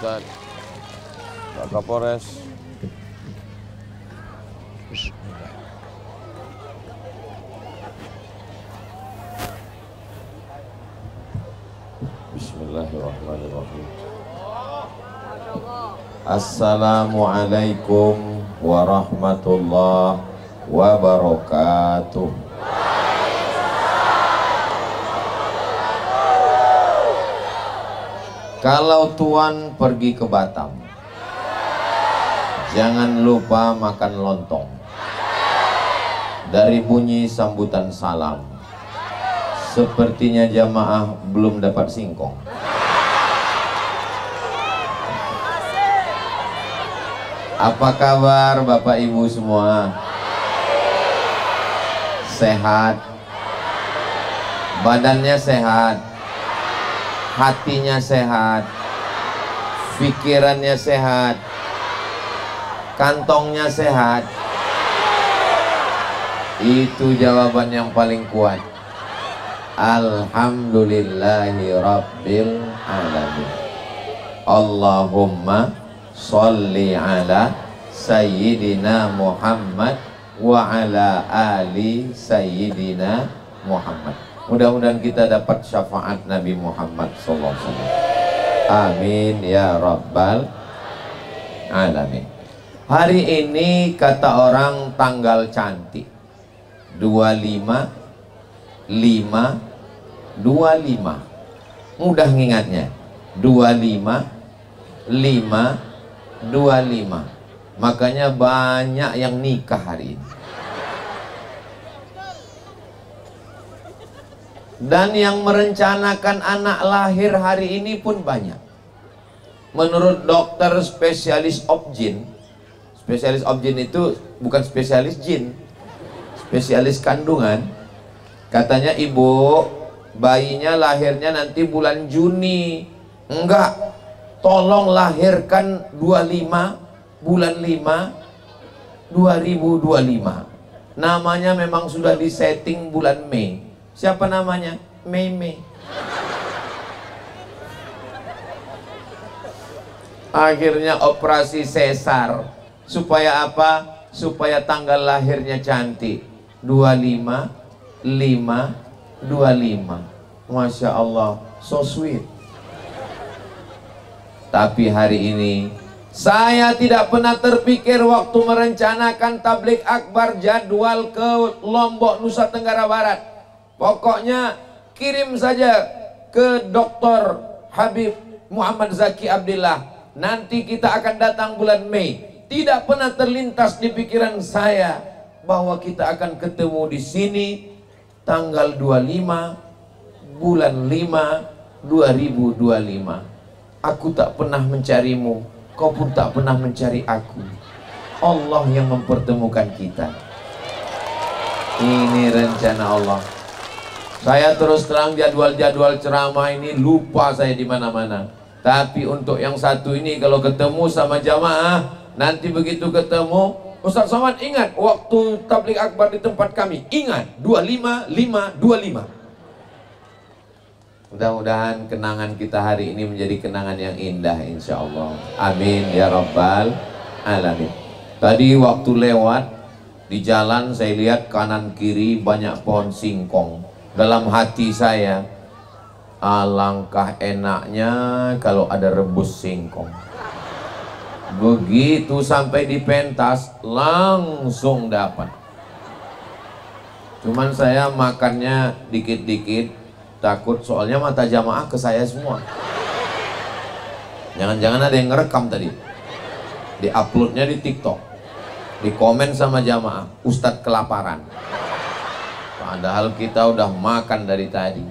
Ustaz, Pak Kapolres. Bismillahirrahmanirrahim. Assalamualaikum warahmatullahi wabarakatuh. Kalau Tuan pergi ke Batam, jangan lupa makan lontong. Dari bunyi sambutan salam, sepertinya jamaah belum dapat singkong. Apa kabar Bapak Ibu semua? Sehat? Badannya sehat? Hatinya sehat, pikirannya sehat, kantongnya sehat. Itu jawaban yang paling kuat. Alhamdulillahi Rabbil Alamin. Allahumma sholli ala Sayyidina Muhammad wa ala ali Sayyidina Muhammad. Mudah-mudahan kita dapat syafaat Nabi Muhammad SAW. Amin ya Rabbal Alamin. Hari ini kata orang tanggal cantik, 25 5 25. Mudah ngingatnya, 25 5 25. Makanya banyak yang nikah hari ini. Dan yang merencanakan anak lahir hari ini pun banyak. Menurut dokter spesialis obgyn, spesialis obgyn itu bukan spesialis jin, spesialis kandungan. Katanya ibu, bayinya lahirnya nanti bulan Juni. Enggak, tolong lahirkan 25 bulan 5 2025. Namanya memang sudah disetting bulan Mei. Siapa namanya? Mei. Akhirnya operasi sesar. Supaya apa? Supaya tanggal lahirnya cantik. 25 5 25. Masya Allah, so sweet. Tapi hari ini saya tidak pernah terpikir waktu merencanakan tabligh akbar jadwal ke Lombok, Nusa Tenggara Barat. Pokoknya kirim saja ke Dr. Habib Muhammad Zaki Abdillah. Nanti kita akan datang bulan Mei. Tidak pernah terlintas di pikiran saya bahwa kita akan ketemu di sini tanggal 25 bulan 5 2025. Aku tak pernah mencarimu, kau pun tak pernah mencari aku. Allah yang mempertemukan kita. Ini rencana Allah. Saya terus terang jadwal-jadwal ceramah ini lupa saya di mana-mana. Tapi untuk yang satu ini kalau ketemu sama jamaah, nanti begitu ketemu, Ustaz Somad ingat waktu tabligh akbar di tempat kami. Ingat 25 5 25. Mudah-mudahan kenangan kita hari ini menjadi kenangan yang indah insya Allah. Amin ya Rabbal Alamin. Tadi waktu lewat di jalan saya lihat kanan kiri banyak pohon singkong. Dalam hati saya, alangkah enaknya kalau ada rebus singkong. Begitu sampai di pentas langsung dapat. Cuman saya makannya dikit-dikit, takut soalnya mata jamaah ke saya semua. Jangan-jangan ada yang ngerekam tadi, di-uploadnya di TikTok, di komen sama jamaah, Ustadz kelaparan. Padahal kita udah makan dari tadi.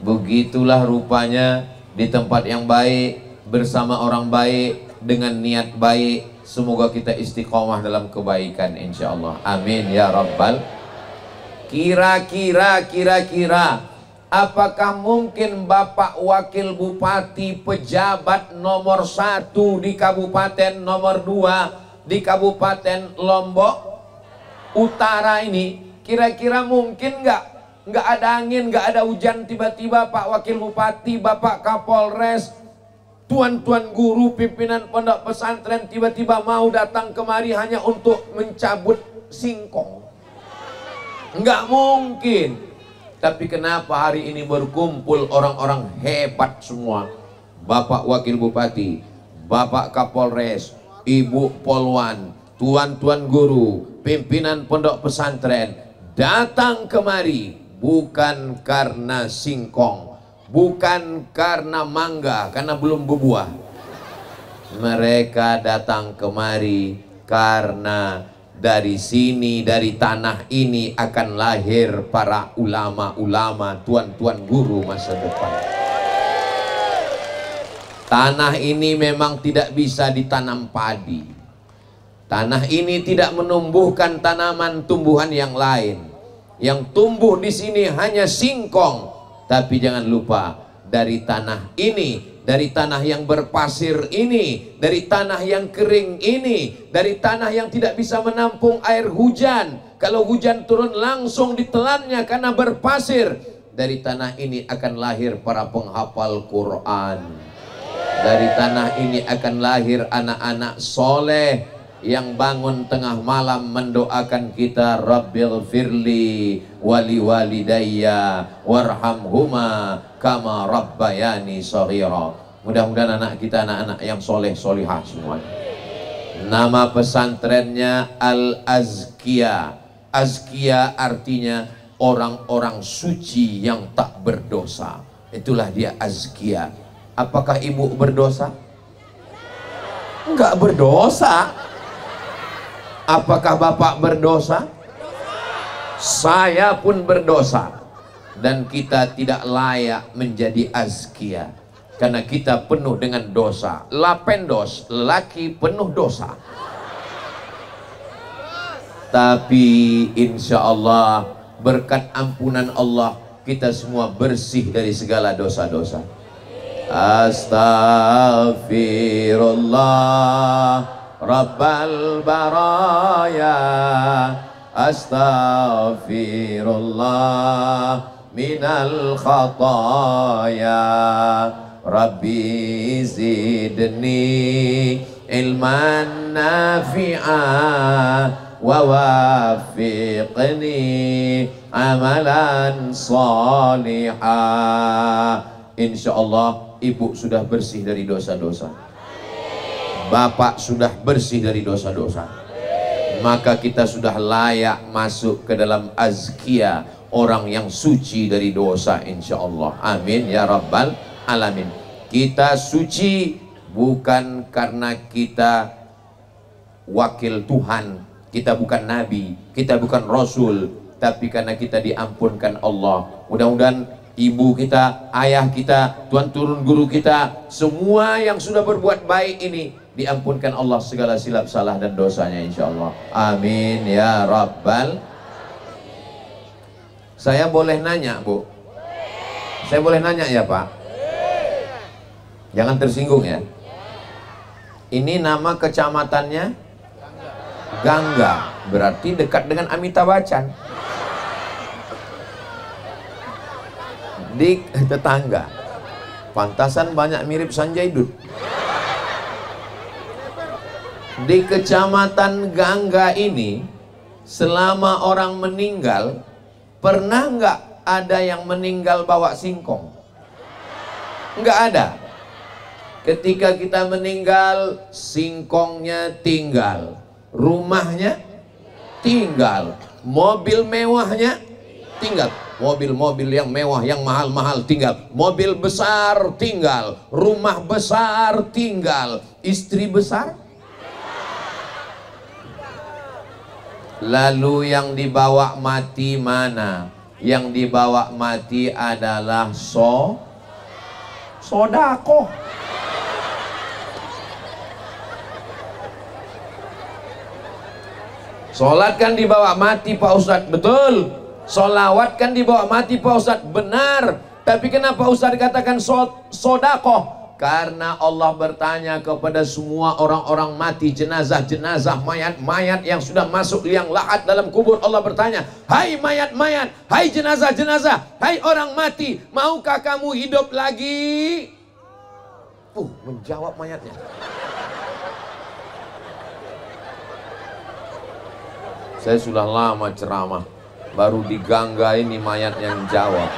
Begitulah rupanya di tempat yang baik, bersama orang baik, dengan niat baik. Semoga kita istiqomah dalam kebaikan insya Allah. Amin ya Rabbal. Kira-kira apakah mungkin Bapak Wakil Bupati, pejabat nomor 1 di Kabupaten, nomor 2 di Kabupaten Lombok Utara ini, kira-kira mungkin nggak ada angin, nggak ada hujan, tiba-tiba Pak Wakil Bupati, Bapak Kapolres tuan-tuan guru, pimpinan pondok pesantren tiba-tiba mau datang kemari hanya untuk mencabut singkong? Enggak mungkin. Tapi kenapa hari ini berkumpul orang-orang hebat semua? Bapak Wakil Bupati, Bapak Kapolres, Ibu Polwan, tuan-tuan guru, pimpinan pondok pesantren datang kemari bukan karena singkong, bukan karena mangga, karena belum berbuah. Mereka datang kemari karena dari sini, dari tanah ini akan lahir para ulama-ulama, tuan-tuan guru masa depan. Tanah ini memang tidak bisa ditanam padi. Tanah ini tidak menumbuhkan tanaman tumbuhan yang lain. Yang tumbuh di sini hanya singkong. Tapi jangan lupa, dari tanah ini, dari tanah yang berpasir ini, dari tanah yang kering ini, dari tanah yang tidak bisa menampung air hujan, kalau hujan turun langsung ditelannya karena berpasir, dari tanah ini akan lahir para penghafal Quran. Dari tanah ini akan lahir anak-anak soleh yang bangun tengah malam mendoakan kita, Rabbil firli wali walidayya warhamhuma kama rabbayani shaghira. Mudah-mudahan anak kita anak-anak yang soleh solihah semuanya. Nama pesantrennya Al-Azkia. Azkia artinya orang-orang suci yang tak berdosa. Itulah dia Azkia. Apakah ibu berdosa? Enggak berdosa. Apakah bapak berdosa? Saya pun berdosa. Dan kita tidak layak menjadi azkia, karena kita penuh dengan dosa. Lapendos, lelaki penuh dosa. Tapi insya Allah berkat ampunan Allah kita semua bersih dari segala dosa-dosa. Astaghfirullah Rabbal baraya, astaghfirullah minal khataya, Rabbi zidni ilman nafi'a wa wafiqni amalan salihah. Insyaallah ibu sudah bersih dari dosa-dosa, bapak sudah bersih dari dosa-dosa, maka kita sudah layak masuk ke dalam azkia, orang yang suci dari dosa insyaallah. Amin ya rabbal alamin. Kita suci bukan karena kita wakil Tuhan, kita bukan nabi, kita bukan rasul, tapi karena kita diampunkan Allah. Mudah-mudahan ibu kita, ayah kita, tuan turun guru kita, semua yang sudah berbuat baik ini diampunkan Allah segala silap salah dan dosanya insyaallah. Amin ya rabbal. Saya boleh nanya Bu? Saya boleh nanya ya Pak? Jangan tersinggung ya. Ini nama kecamatannya Gangga, berarti dekat dengan Amitabh Bachchan. Di tetangga. Pantasan banyak mirip Sanjay Dutt. Di kecamatan Gangga ini, selama orang meninggal, pernah nggak ada yang meninggal bawa singkong? Nggak ada. Ketika kita meninggal, singkongnya tinggal, rumahnya tinggal, mobil mewahnya tinggal. Mobil-mobil yang mewah, yang mahal-mahal tinggal, mobil besar tinggal, rumah besar tinggal, istri besar. Lalu yang dibawa mati mana? Yang dibawa mati adalah sodako. Sholat kan dibawa mati Pak Ustadz, betul. Sholawat kan dibawa mati Pak Ustadz, benar. Tapi kenapa Ustadz katakan sodakoh? Karena Allah bertanya kepada semua orang-orang mati, jenazah-jenazah, mayat-mayat yang sudah masuk liang lahat dalam kubur. Allah bertanya, hai mayat-mayat, hai jenazah-jenazah, hai orang mati, maukah kamu hidup lagi? menjawab mayatnya. Saya sudah lama ceramah, baru digangga ini mayat yang jawab.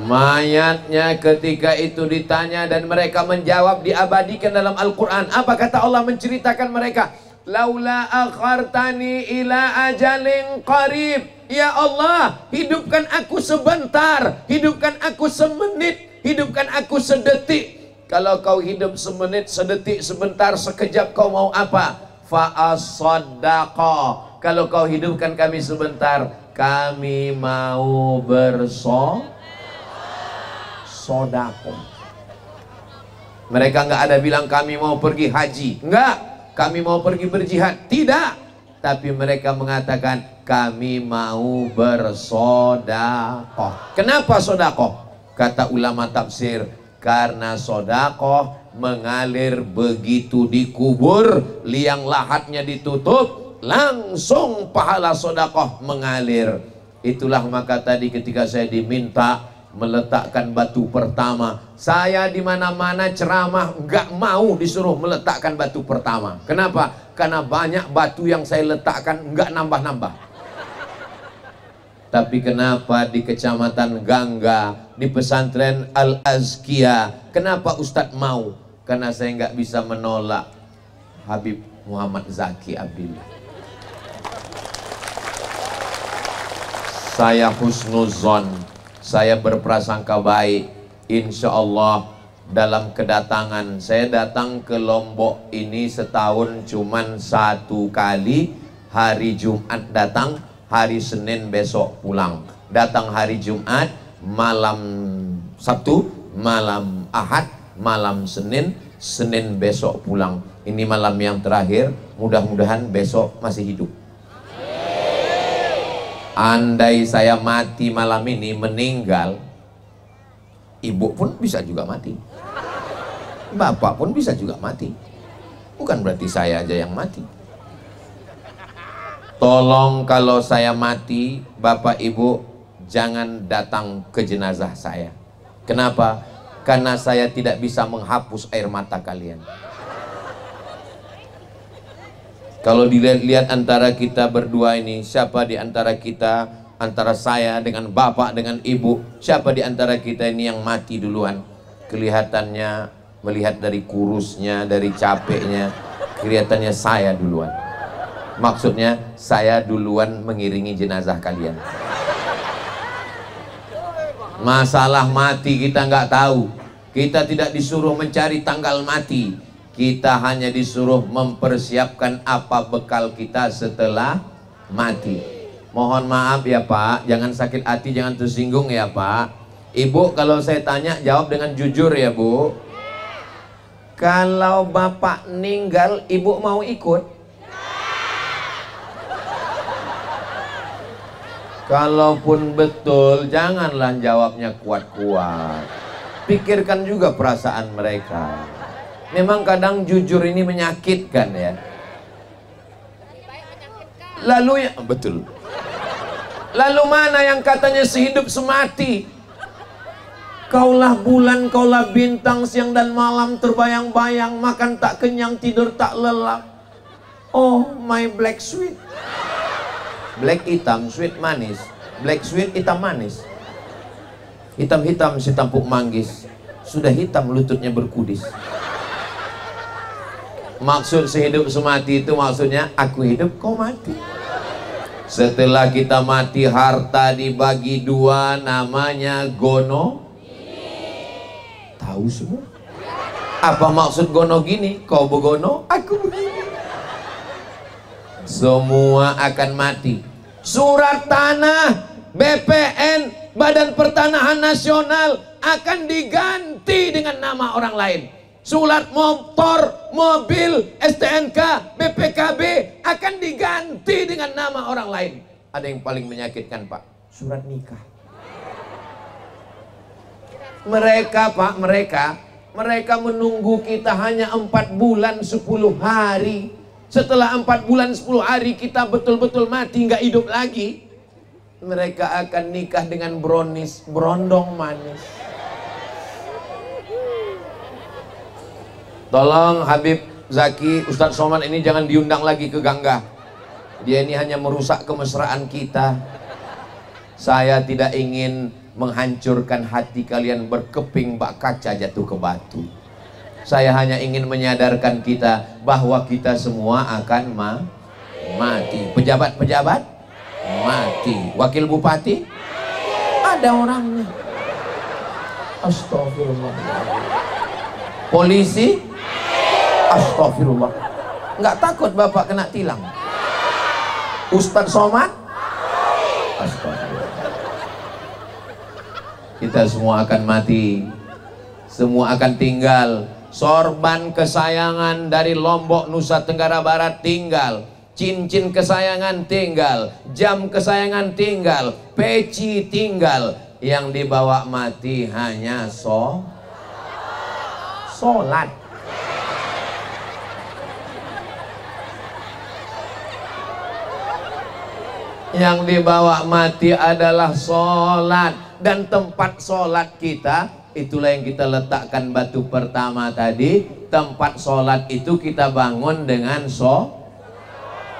Mayatnya ketika itu ditanya dan mereka menjawab, diabadikan dalam Al-Quran. Apa kata Allah menceritakan mereka? Laula akhartani ila ajalin qarib. Ya Allah, hidupkan aku sebentar, hidupkan aku semenit, hidupkan aku sedetik. Kalau kau hidup semenit, sedetik, sebentar, sekejap, kau mau apa? Fa'asaddaqa. Kalau kau hidupkan kami sebentar, kami mau bersodako. Mereka nggak ada bilang kami mau pergi haji, enggak. Kami mau pergi berjihad, tidak. Tapi mereka mengatakan kami mau bersodakoh. Kenapa sodakoh? Kata ulama tafsir, karena sodakoh mengalir begitu dikubur, liang lahatnya ditutup, langsung pahala sodakoh mengalir. Itulah maka tadi ketika saya diminta meletakkan batu pertama, saya di mana-mana ceramah nggak mau disuruh meletakkan batu pertama. Kenapa? Karena banyak batu yang saya letakkan nggak nambah-nambah. Tapi kenapa di Kecamatan Gangga, di pesantren Al-Azkia, kenapa Ustadz mau? Karena saya nggak bisa menolak Habib Muhammad Zaki Abdillah. Saya husnuzon, saya berprasangka baik. Insya Allah dalam kedatangan, saya datang ke Lombok ini setahun cuman 1 kali. Hari Jumat datang, hari Senin besok pulang. Datang hari Jumat, malam Sabtu, malam Ahad, malam Senin, Senin besok pulang. Ini malam yang terakhir, mudah-mudahan besok masih hidup. Andai saya mati malam ini, meninggal, ibu pun bisa juga mati, bapak pun bisa juga mati. Bukan berarti saya aja yang mati. Tolong kalau saya mati, bapak ibu jangan datang ke jenazah saya. Kenapa? Karena saya tidak bisa menghapus air mata kalian. Kalau dilihat-lihat antara kita berdua ini, siapa di antara kita, antara saya dengan bapak dengan ibu, siapa di antara kita ini yang mati duluan? Kelihatannya, melihat dari kurusnya, dari capeknya, kelihatannya saya duluan. Maksudnya saya duluan mengiringi jenazah kalian. Masalah mati kita nggak tahu. Kita tidak disuruh mencari tanggal mati. Kita hanya disuruh mempersiapkan apa bekal kita setelah mati. Mohon maaf ya Pak, jangan sakit hati, jangan tersinggung ya Pak. Ibu kalau saya tanya jawab dengan jujur ya Bu. Kalau bapak meninggal, ibu mau ikut? Kalaupun betul, janganlah jawabnya kuat-kuat. Pikirkan juga perasaan mereka. Memang kadang jujur ini menyakitkan ya. Lalu ya, betul. Lalu mana yang katanya sehidup semati? Kaulah bulan, kaulah bintang, siang dan malam terbayang-bayang, makan tak kenyang, tidur tak lelap. Oh my black sweet. Black hitam, sweet manis. Black sweet hitam manis. Hitam-hitam si tampuk manggis, sudah hitam lututnya berkudis. Maksud sehidup semati itu maksudnya aku hidup kau mati. Setelah kita mati, harta dibagi 2, namanya gono. Tahu semua. Apa maksud gono gini? Kau begono, aku begini. Semua akan mati. Surat tanah, BPN, Badan Pertanahan Nasional akan diganti dengan nama orang lain. Surat motor, mobil, STNK, BPKB akan diganti dengan nama orang lain. Ada yang paling menyakitkan Pak, surat nikah. Mereka Pak, mereka menunggu kita hanya 4 bulan 10 hari. Setelah 4 bulan 10 hari kita betul-betul mati, nggak hidup lagi. mereka akan nikah dengan brownies, berondong manis. Tolong Habib Zaki, Ustadz Somad ini jangan diundang lagi ke Gangga. Dia ini hanya merusak kemesraan kita. Saya tidak ingin menghancurkan hati kalian berkeping bak kaca jatuh ke batu. Saya hanya ingin menyadarkan kita bahwa kita semua akan mati. Pejabat-pejabat mati. Wakil bupati ada orangnya. Astagfirullah. Polisi, astagfirullah. Nggak takut bapak kena tilang? Ustadz Somad, astagfirullah. Kita semua akan mati. Semua akan tinggal. Sorban kesayangan dari Lombok, Nusa Tenggara Barat tinggal. Cincin kesayangan tinggal. Jam kesayangan tinggal. Peci tinggal. Yang dibawa mati hanya sholat. Yang dibawa mati adalah sholat. Dan tempat sholat kita, itulah yang kita letakkan batu pertama tadi. Tempat sholat itu kita bangun dengan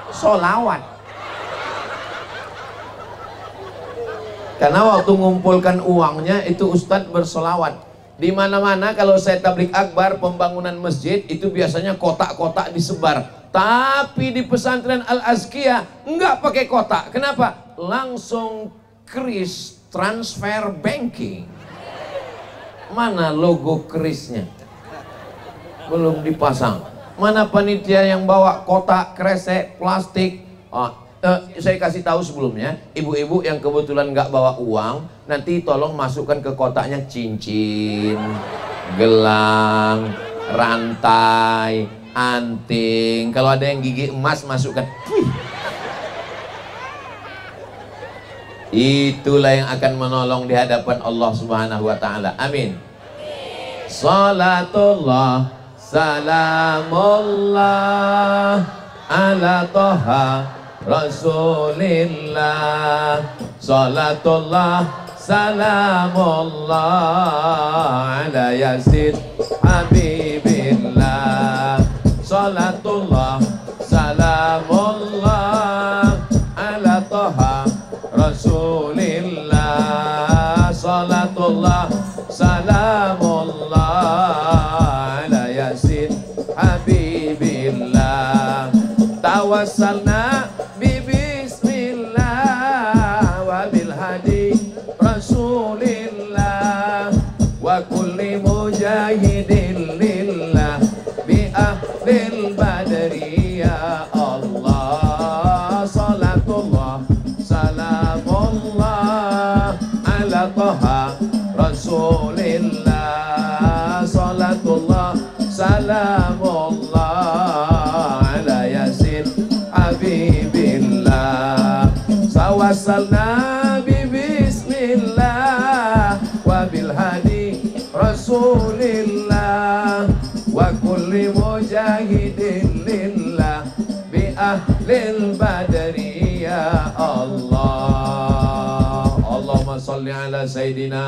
sholawat. Karena waktu ngumpulkan uangnya itu Ustadz bersolawat. Di mana-mana kalau saya tablik akbar pembangunan masjid itu biasanya kotak-kotak disebar. Tapi di pesantren Al-Azkiyah enggak pakai kotak. Kenapa? Langsung kris transfer banking. Mana logo krisnya? Belum dipasang. Mana panitia yang bawa kotak, kresek, plastik? Saya kasih tahu sebelumnya, ibu-ibu yang kebetulan nggak bawa uang, nanti tolong masukkan ke kotaknya cincin, gelang, rantai, anting. Kalau ada yang gigi emas masukkan. Itulah yang akan menolong di hadapan Allah Subhanahu wa taala. Amin. Salatullah salamullah ala Toha Rasulillah. Salatullah salamullah ala Yasin Habibillah. Salatullah salamullah ala Toha Rasulillah. Salatullah salamullah ala Yasin Habibillah. Tawassalna bi bismillah wa bil hadi Rasulillah wa kulli mujahidin lillah bi ahlil badri ya Allah. Salatullah salamullah ala Toha Rasulillah. Salatullah salamullah ala Yasin Habibillah. Tawassalna bi bismillah wa bil hadi Rasulillah wa kulli mujahidin lillah bi ahlil badri ya Allah. Allahumma sholli ala Sayyidina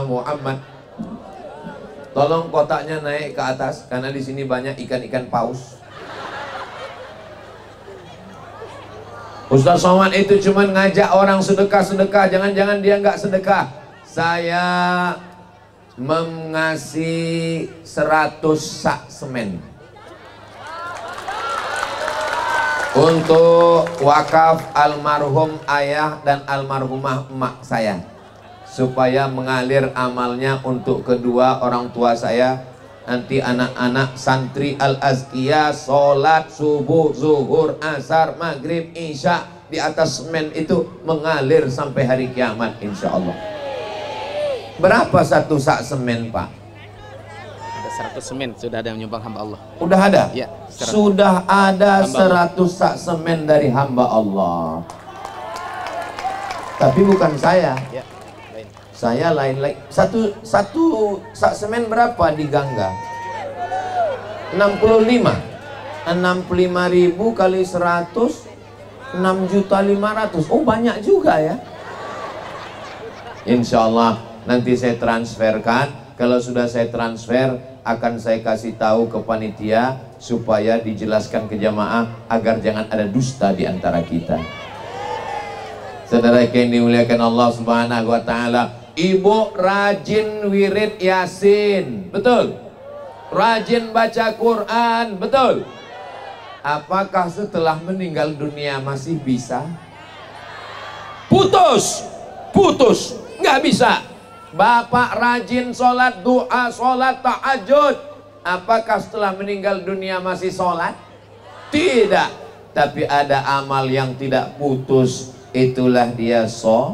Muhammad. Tolong kotaknya naik ke atas karena di sini banyak ikan-ikan paus. Ustadz Somad itu cuma ngajak orang sedekah-sedekah, jangan-jangan dia nggak sedekah. Saya mengasih 100 sak semen untuk wakaf almarhum ayah dan almarhumah emak saya, supaya mengalir amalnya untuk kedua orang tua saya. Nanti anak-anak santri Al-Azkiyah sholat subuh, zuhur, asar, maghrib, isya di atas semen itu mengalir sampai hari kiamat insya Allah. Berapa satu sak semen, Pak? Ada 100 semen, sudah ada yang nyumbang hamba Allah. Udah ada? Ya, sudah ada 100 sak semen dari hamba Allah. Tapi bukan saya. Ya. Saya lain-lain. Satu sak semen berapa di Gangga? 65. 65.000 kali 100, 6.500.000. Oh banyak juga ya. Insya Allah nanti saya transferkan. Kalau sudah saya transfer, akan saya kasih tahu ke panitia supaya dijelaskan ke jamaah agar jangan ada dusta di antara kita. Saudara yang dimuliakan Allah Subhanahu wa taala, ibu rajin wirid Yasin, betul? Rajin baca Quran, betul? Apakah setelah meninggal dunia masih bisa? Putus, nggak bisa. Bapak rajin sholat doa, sholat tahajud, apakah setelah meninggal dunia masih sholat? Tidak. Tapi ada amal yang tidak putus, itulah dia sodaqah.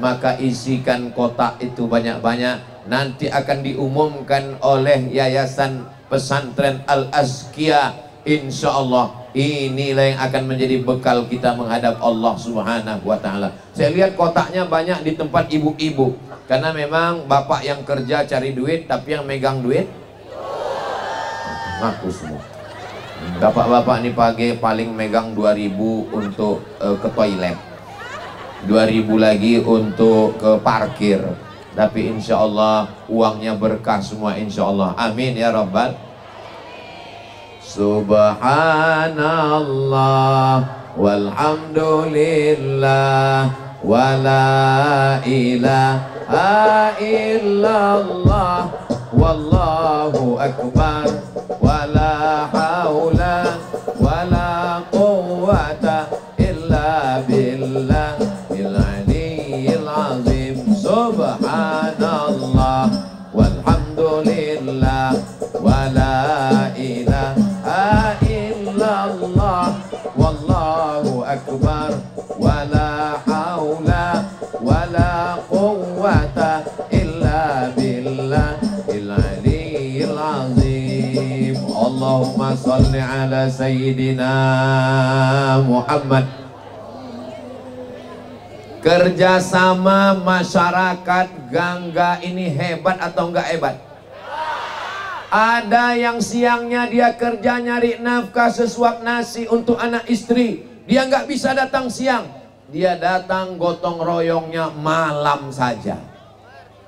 Maka isikan kotak itu banyak-banyak. Nanti akan diumumkan oleh Yayasan Pesantren Al-Azkiyah. Insya Allah inilah yang akan menjadi bekal kita menghadap Allah Subhanahu wa ta'ala. Saya lihat kotaknya banyak di tempat ibu-ibu, karena memang bapak yang kerja cari duit, tapi yang megang duit ngaku semua. Bapak-bapak ini pagi paling megang 2000 untuk ke toilet, 2000 lagi untuk ke parkir. Tapi insya Allah uangnya berkah semua, insya Allah. Amin ya rabbal. Subhanallah walhamdulillah wala ilaha illallah wallahu akbar wala haula wala quwwata illa billahil aliyyil azim. Subhanallah walhamdulillah wala ilaha illallah wallahu akbar wala haula wala quwwata illa billahil aliyyil azim. Allahumma salli ala sayyidina Muhammad. Kerjasama masyarakat Gangga ini hebat atau enggak hebat? Ada yang siangnya dia kerja nyari nafkah sesuap nasi untuk anak istri, dia nggak bisa datang siang, dia datang gotong royongnya malam saja.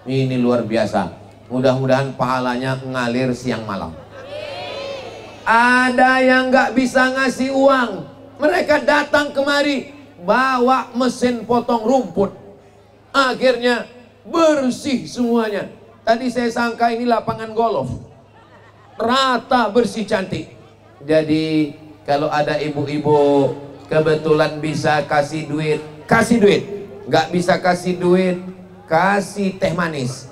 Ini luar biasa. Mudah-mudahan pahalanya ngalir siang malam. Ada yang nggak bisa ngasih uang, mereka datang kemari bawa mesin potong rumput, akhirnya bersih semuanya. Tadi saya sangka ini lapangan golf, rata bersih cantik. Jadi kalau ada ibu-ibu kebetulan bisa kasih duit, kasih duit. Nggak bisa kasih duit, kasih teh manis,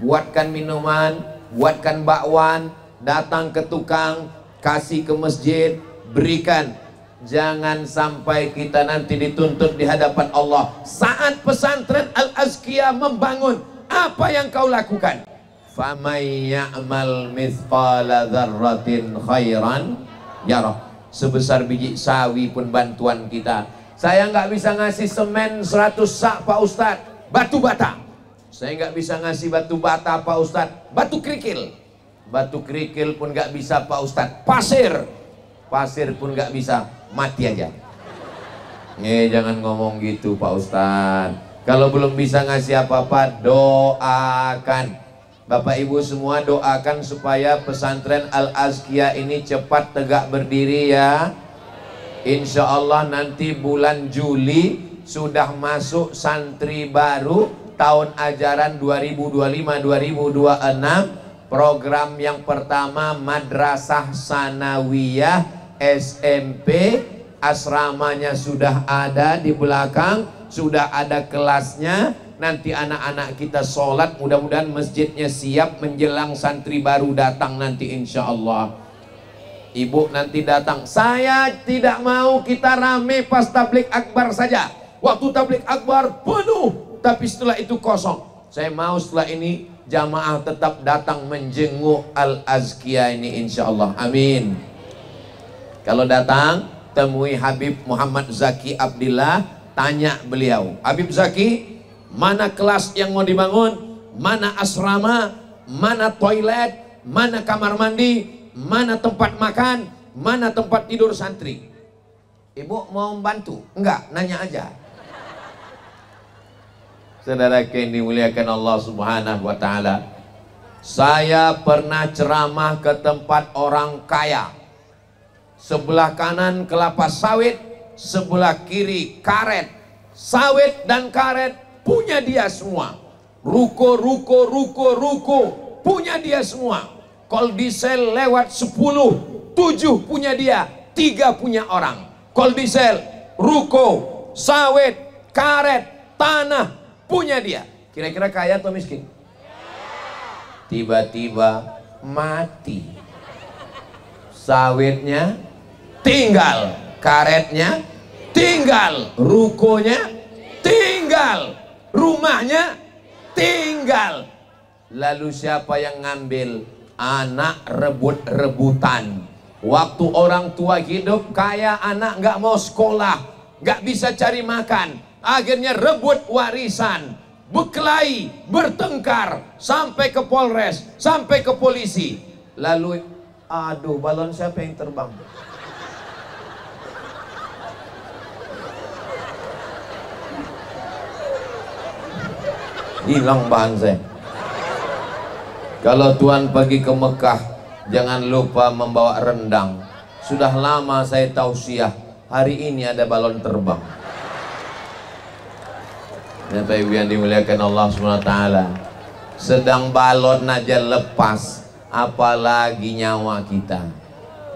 buatkan minuman, buatkan bakwan, datang ke tukang, kasih ke masjid, berikan. Jangan sampai kita nanti dituntut di hadapan Allah. Saat pesantren Al-Azkiyah membangun, apa yang kau lakukan? Famay ya'mal mithqala dzarratin khairan yarah. Sebesar biji sawi pun bantuan kita. Saya nggak bisa ngasih semen 100 sak Pak Ustadz, batu bata. Saya nggak bisa ngasih batu bata Pak Ustadz, batu kerikil. Batu kerikil pun nggak bisa Pak Ustadz. Pasir pun nggak bisa, mati aja. Jangan ngomong gitu Pak Ustadz. Kalau belum bisa ngasih apa-apa, doakan. Bapak Ibu semua doakan supaya pesantren Al-Azkiyah ini cepat tegak berdiri ya. Insya Allah nanti bulan Juli sudah masuk santri baru tahun ajaran 2025-2026. Program yang pertama Madrasah Sanawiyah SMP, asramanya sudah ada di belakang, sudah ada kelasnya. Nanti anak-anak kita sholat, mudah-mudahan masjidnya siap menjelang santri baru datang nanti insya Allah. Ibu nanti datang, saya tidak mau kita rame pas tablik akbar saja. Waktu tablik akbar penuh, tapi setelah itu kosong. Saya mau setelah ini jamaah tetap datang menjenguk Al-Azkiyah ini insya Allah. Amin. Kalau datang, temui Habib Muhammad Zaki Abdillah, tanya beliau, Habib Zaki, mana kelas yang mau dibangun, mana asrama, mana toilet, mana kamar mandi, mana tempat makan, mana tempat tidur santri. Ibu mau membantu? Enggak, nanya aja. Saudara yang dimuliakan Allah Subhanahu wa taala, saya pernah ceramah ke tempat orang kaya. Sebelah kanan kelapa sawit, sebelah kiri karet. Sawit dan karet punya dia semua. Ruko punya dia semua. Kol diesel lewat 10, 7 punya dia, 3 punya orang. Kol diesel, ruko, sawit, karet, tanah punya dia. Kira-kira kaya atau miskin? Tiba-tiba mati. Sawitnya tinggal, karetnya tinggal, rukonya tinggal, rumahnya tinggal. Lalu siapa yang ngambil? Anak rebut-rebutan. Waktu orang tua hidup kaya, anak nggak mau sekolah, nggak bisa cari makan, akhirnya rebut warisan, berkelahi, bertengkar, sampai ke Polres, sampai ke polisi. Lalu, aduh, balon siapa yang terbang? Hilang bahan saya. Kalau Tuhan pergi ke Mekah, jangan lupa membawa rendang. Sudah lama saya tausiah, hari ini ada balon terbang. Bapak Ibu yang dimuliakan Allah SWT, sedang balon aja lepas, apalagi nyawa kita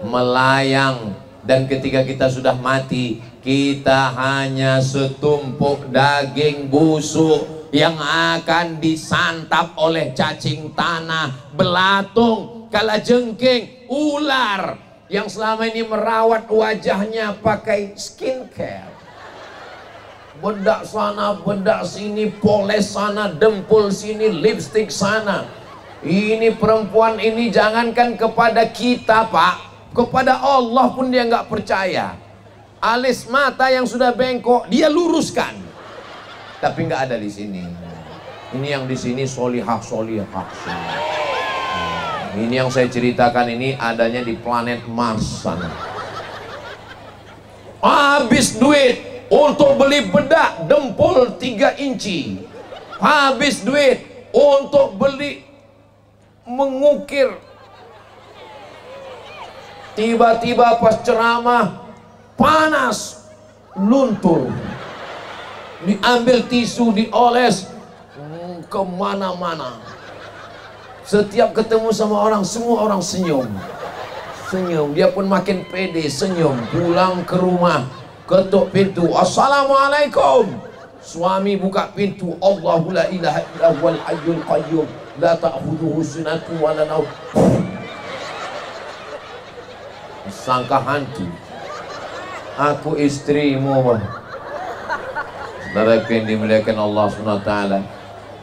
melayang. Dan ketika kita sudah mati, kita hanya setumpuk daging busuk yang akan disantap oleh cacing tanah, belatung, kalajengking, ular yang selama ini merawat wajahnya pakai skincare. Bedak sana, bedak sini, poles sana, dempul sini, lipstick sana. Ini perempuan ini jangankan kepada kita, Pak, kepada Allah pun dia nggak percaya. Alis mata yang sudah bengkok dia luruskan. Tapi nggak ada di sini. Ini yang di sini solihah. Ini yang saya ceritakan ini adanya di planet Mars sana. Habis duit untuk beli bedak dempul 3 inci. Habis duit untuk beli mengukir. Tiba-tiba pas ceramah panas, luntur. Diambil tisu, dioles kemana-mana. Setiap ketemu sama orang, semua orang senyum. Dia pun makin pede, senyum. Pulang ke rumah, ketuk pintu, assalamualaikum. Suami buka pintu, Allahu la ilaha illa huwal hayyul qayyum la ta'khudhuhu sinatun wa la nawm. Sangka hantu. Aku istrimu. Saudara yang dimuliakan Allah SWT,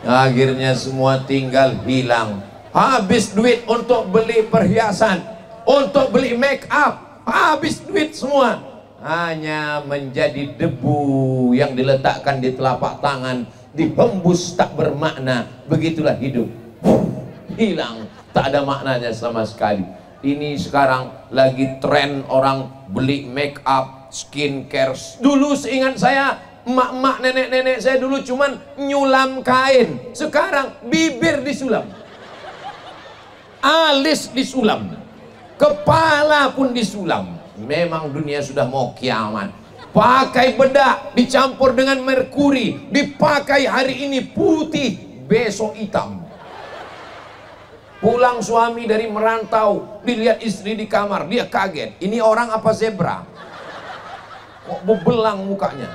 akhirnya semua tinggal hilang. Habis duit untuk beli perhiasan, untuk beli make up, habis duit semua. Hanya menjadi debu yang diletakkan di telapak tangan, dihembus tak bermakna. Begitulah hidup, hilang, tak ada maknanya sama sekali. Ini sekarang lagi tren orang beli make up, skincare. Dulu seingat saya, emak-emak, nenek-nenek saya dulu cuman nyulam kain. Sekarang bibir disulam, alis disulam, kepala pun disulam. Memang dunia sudah mau kiamat. Pakai bedak dicampur dengan merkuri, dipakai hari ini putih, besok hitam. Pulang suami dari merantau, dilihat istri di kamar, dia kaget. Ini orang apa zebra? Kok bebelang mukanya?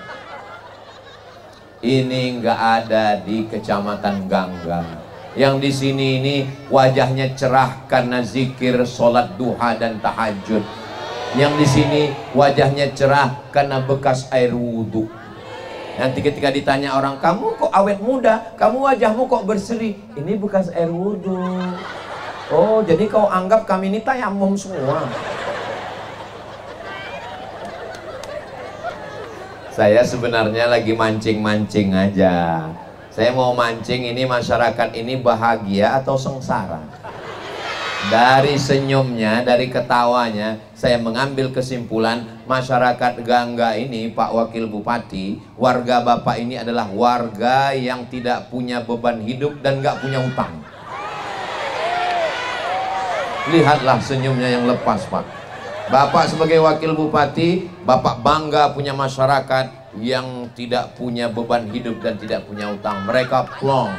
Ini nggak ada di Kecamatan Gangga. Yang di sini ini wajahnya cerah karena zikir, sholat duha dan tahajud. Yang di sini wajahnya cerah karena bekas air wudhu. Nanti ketika ditanya orang, kamu kok awet muda, kamu wajahmu kok berseri, ini bekas air wudhu. Oh, jadi kau anggap kami ini tayamum semua. Saya sebenarnya lagi mancing-mancing aja. Saya mau mancing ini masyarakat ini bahagia atau sengsara. Dari senyumnya, dari ketawanya, saya mengambil kesimpulan masyarakat Gangga ini, Pak Wakil Bupati, warga Bapak ini adalah warga yang tidak punya beban hidup dan nggak punya utang. Lihatlah senyumnya yang lepas, Pak. Bapak sebagai Wakil Bupati, Bapak bangga punya masyarakat yang tidak punya beban hidup dan tidak punya utang. Mereka plong.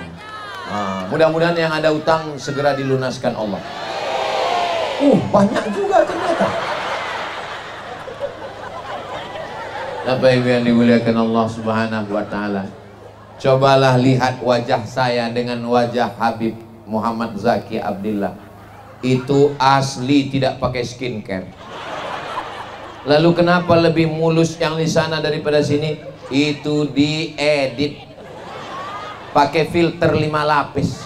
Mudah-mudahan yang ada utang segera dilunaskan Allah. Banyak juga ternyata. Bapak Ibu yang dimuliakan Allah Subhanahu wa Ta'ala, cobalah lihat wajah saya dengan wajah Habib Muhammad Zaki Abdillah. Itu asli tidak pakai skincare. Lalu kenapa lebih mulus yang di sana daripada sini? Itu diedit pakai filter 5 lapis.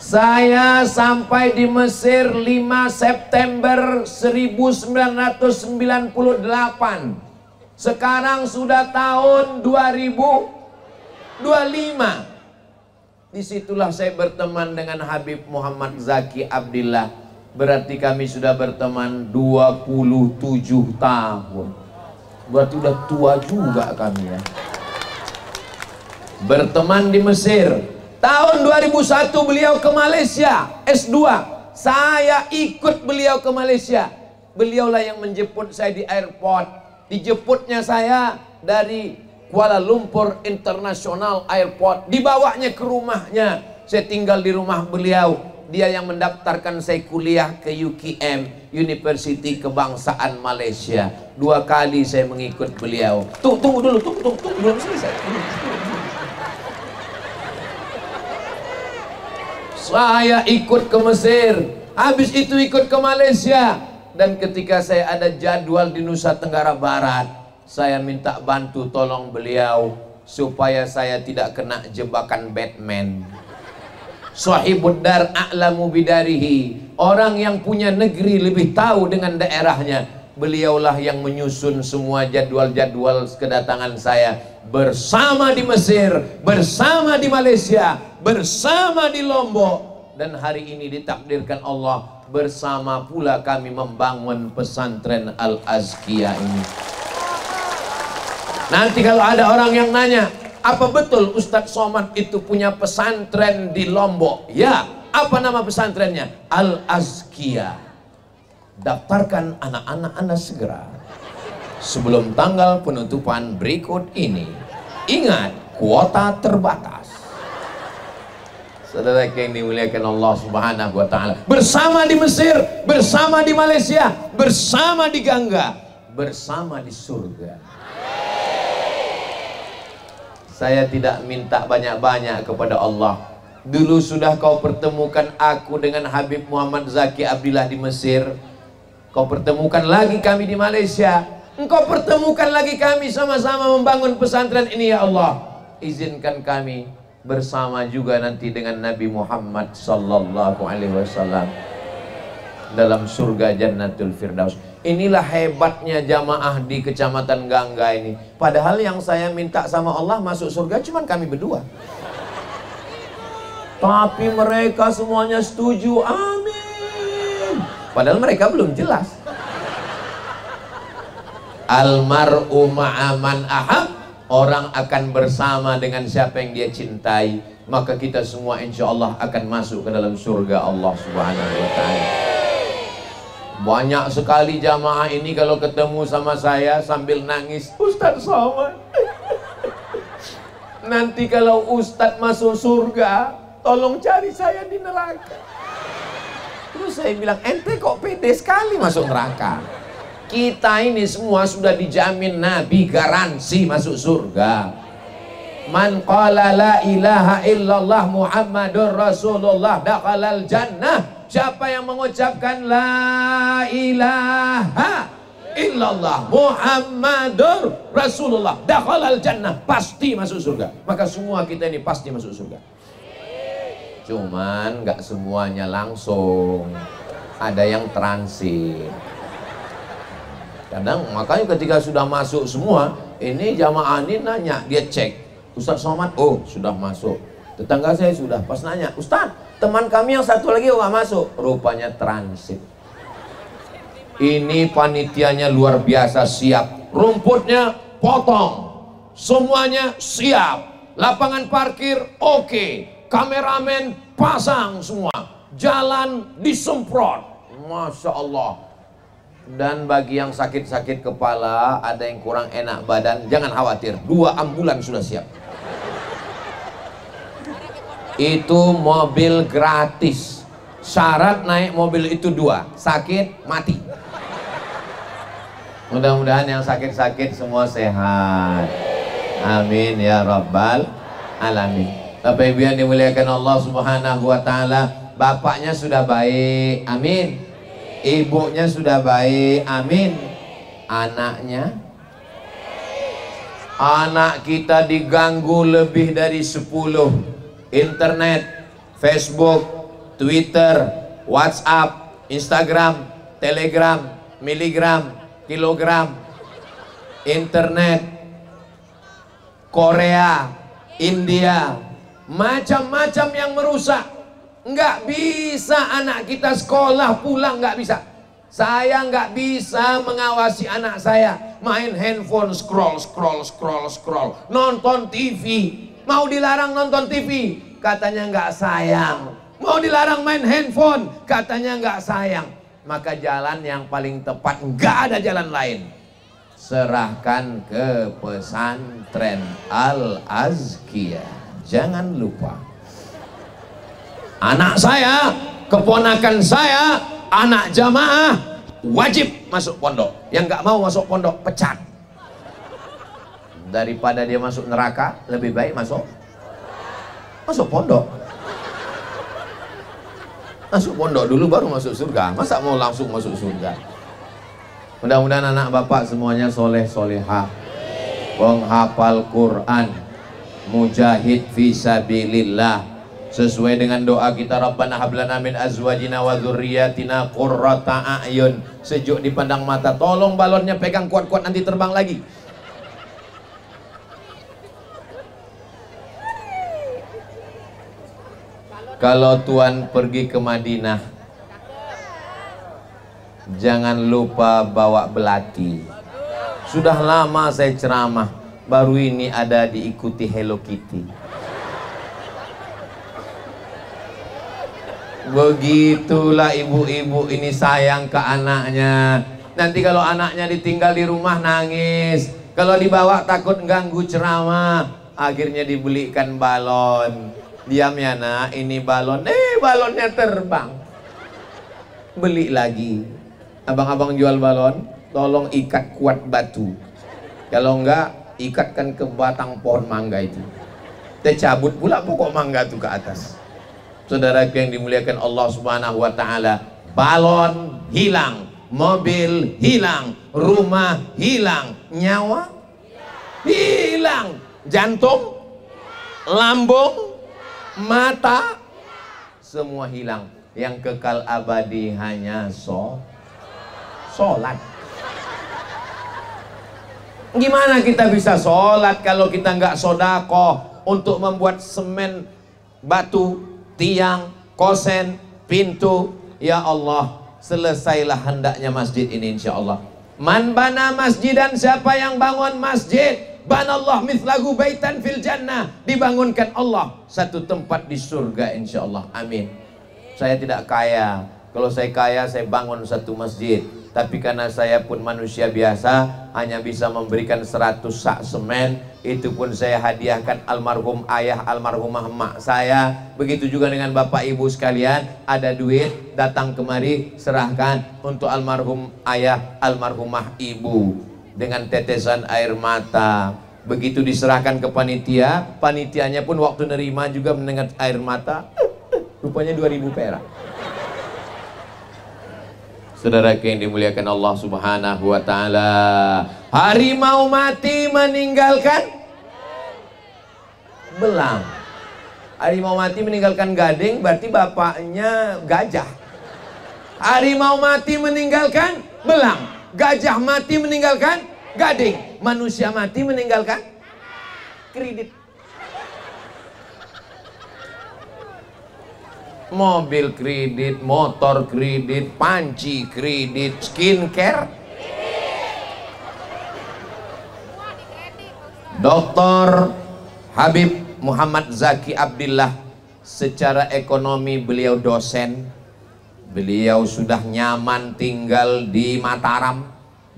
Saya sampai di Mesir 5 September 1998. Sekarang sudah tahun 2025. Disitulah saya berteman dengan Habib Muhammad Zaki Abdillah. Berarti kami sudah berteman 27 tahun. Berarti udah tua juga kami ya. Berteman di Mesir. Tahun 2001 beliau ke Malaysia S2. Saya ikut beliau ke Malaysia. Beliaulah yang menjemput saya di airport. Dijemputnya saya dari Kuala Lumpur International Airport. Dibawanya ke rumahnya. Saya tinggal di rumah beliau. Dia yang mendaftarkan saya kuliah ke UKM, University Kebangsaan Malaysia. 2 kali saya mengikut beliau. Tunggu dulu, belum selesai. Saya ikut ke Mesir, habis itu ikut ke Malaysia. Dan ketika saya ada jadwal di Nusa Tenggara Barat, saya minta bantu tolong beliau supaya saya tidak kena jebakan Batman. Sahibud dar a'lamu bidarihi. Orang yang punya negeri lebih tahu dengan daerahnya. Beliaulah yang menyusun semua jadwal-jadwal kedatangan saya. Bersama di Mesir, bersama di Malaysia, bersama di Lombok. Dan hari ini ditakdirkan Allah bersama pula kami membangun pesantren Al-Azkiyah ini. Nanti kalau ada orang yang nanya, apa betul Ustadz Somad itu punya pesantren di Lombok? Ya, apa nama pesantrennya? Al-Azkiyah. Daftarkan anak-anak Anda segera sebelum tanggal penutupan berikut ini. Ingat, kuota terbatas. Saudara yang dimuliakan Allah Subhanahu wa Ta'ala, bersama di Mesir, bersama di Malaysia, bersama di Gangga, bersama di surga. Saya tidak minta banyak-banyak kepada Allah. Dulu sudah kau pertemukan aku dengan Habib Muhammad Zaki Abdillah di Mesir. Kau pertemukan lagi kami di Malaysia. Engkau pertemukan lagi kami sama-sama membangun pesantren ini ya Allah. Izinkan kami bersama juga nanti dengan Nabi Muhammad sallallahu alaihi wasallam dalam surga Jannatul Firdaus. Inilah hebatnya jamaah di Kecamatan Gangga ini. Padahal yang saya minta sama Allah masuk surga cuman kami berdua. Tapi mereka semuanya setuju. Amin. Padahal mereka belum jelas. Almar'u ma'aman ahab. Orang akan bersama dengan siapa yang dia cintai. Maka kita semua insya Allah akan masuk ke dalam surga Allah Subhanahu wa Ta'ala. Banyak sekali jamaah ini kalau ketemu sama saya sambil nangis, Ustadz Somad, nanti kalau Ustadz masuk surga, tolong cari saya di neraka. Terus saya bilang, ente kok pede sekali masuk neraka? Kita ini semua sudah dijamin Nabi garansi masuk surga. Man qala la ilaha illallah Muhammadur Rasulullah dakhalal jannah. Siapa yang mengucapkan la ilaha illallah Muhammadur Rasulullah dakhalal jannah, pasti masuk surga. Maka semua kita ini pasti masuk surga. Cuman nggak semuanya langsung, ada yang transit. Kadang makanya ketika sudah masuk semua, ini jamaah ini nanya, dia cek, Ustadz Somad, oh sudah masuk. Tetangga saya sudah, pas nanya, Ustadz, teman kami yang satu lagi nggak masuk, rupanya transit. Ini panitianya luar biasa siap. Rumputnya potong, semuanya siap. Lapangan parkir oke. Kameramen pasang semua. Jalan disemprot. Masya Allah. Dan bagi yang sakit-sakit kepala, ada yang kurang enak badan, jangan khawatir, 2 ambulan sudah siap. Itu mobil gratis. Syarat naik mobil itu 2, sakit mati. Mudah-mudahan yang sakit-sakit semua sehat. Amin ya rabbal alamin. Bapak Ibu yang dimuliakan Allah Subhanahu wa taala, bapaknya sudah baik, amin. Ibunya sudah baik, amin. Anaknya, anak kita diganggu lebih dari 10. Internet, Facebook, Twitter, WhatsApp, Instagram, Telegram, miligram, kilogram, internet, Korea, India, macam-macam yang merusak. Nggak bisa anak kita sekolah pulang, nggak bisa. Saya nggak bisa mengawasi anak saya main handphone, scroll, nonton TV. Mau dilarang nonton TV, katanya nggak sayang. Mau dilarang main handphone, katanya nggak sayang. Maka jalan yang paling tepat, nggak ada jalan lain, serahkan ke pesantren Al-Azkiyah. Jangan lupa, anak saya, keponakan saya, anak jamaah wajib masuk pondok. Yang nggak mau masuk pondok pecat. Daripada dia masuk neraka, lebih baik masuk pondok. Masuk pondok dulu baru masuk surga. Masa mau langsung masuk surga? Mudah-mudahan anak bapak semuanya soleh solehah, penghafal Quran, mujahid fisabilillah, sesuai dengan doa kita, Rabbana hablana min azwajina wa dzurriyyatina qurrata a'yun. Sejuk dipandang mata. Tolong balonnya pegang kuat-kuat, nanti terbang lagi. Kalau Tuan pergi ke Madinah, jangan lupa bawa belati. Sudah lama saya ceramah, baru ini ada diikuti Hello Kitty. Begitulah ibu-ibu ini sayang ke anaknya. Nanti kalau anaknya ditinggal di rumah nangis, kalau dibawa takut ganggu ceramah, akhirnya dibelikan balon. Diam ya nak, ini balon, balonnya terbang. Beli lagi. Abang-abang jual balon, tolong ikat kuat batu. Kalau enggak, ikatkan ke batang pohon mangga itu. Kita cabut pula pokok mangga itu ke atas. Saudara yang dimuliakan Allah Subhanahu wa taala, balon hilang, mobil hilang, rumah hilang, nyawa hilang, jantung, lambung, mata, semua hilang. Yang kekal abadi hanya sholat. Gimana kita bisa sholat kalau kita nggak sodakoh untuk membuat semen, batu, tiang, kosen, pintu? Ya Allah, selesailah hendaknya masjid ini insya Allah. Man bana masjidan, siapa yang bangun masjid, banallah mithlagu baitan fil jannah, dibangunkan Allah satu tempat di surga insya Allah. Amin. Saya tidak kaya. Kalau saya kaya, saya bangun satu masjid. Tapi karena saya pun manusia biasa, hanya bisa memberikan 100 sak semen. Itu pun saya hadiahkan almarhum ayah, almarhumah emak saya. Begitu juga dengan bapak ibu sekalian. Ada duit, datang kemari, serahkan untuk almarhum ayah, almarhumah ibu. Dengan tetesan air mata. Begitu diserahkan ke panitia, panitianya pun waktu nerima juga menengat air mata. Rupanya 2000 perak. Saudara yang dimuliakan Allah Subhanahu wa taala, harimau mati meninggalkan belang. Harimau mati meninggalkan gading, berarti bapaknya gajah. Harimau mati meninggalkan belang. Gajah mati meninggalkan gading. Manusia mati meninggalkan kredit. Mobil kredit, motor kredit, panci kredit, skincare. Dr. Habib Muhammad Zaki Abdillah, secara ekonomi beliau dosen, beliau sudah nyaman tinggal di Mataram,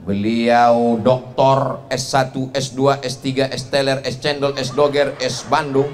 beliau doktor S1, S2, S3, S teler, S cendol, S doger, S Bandung.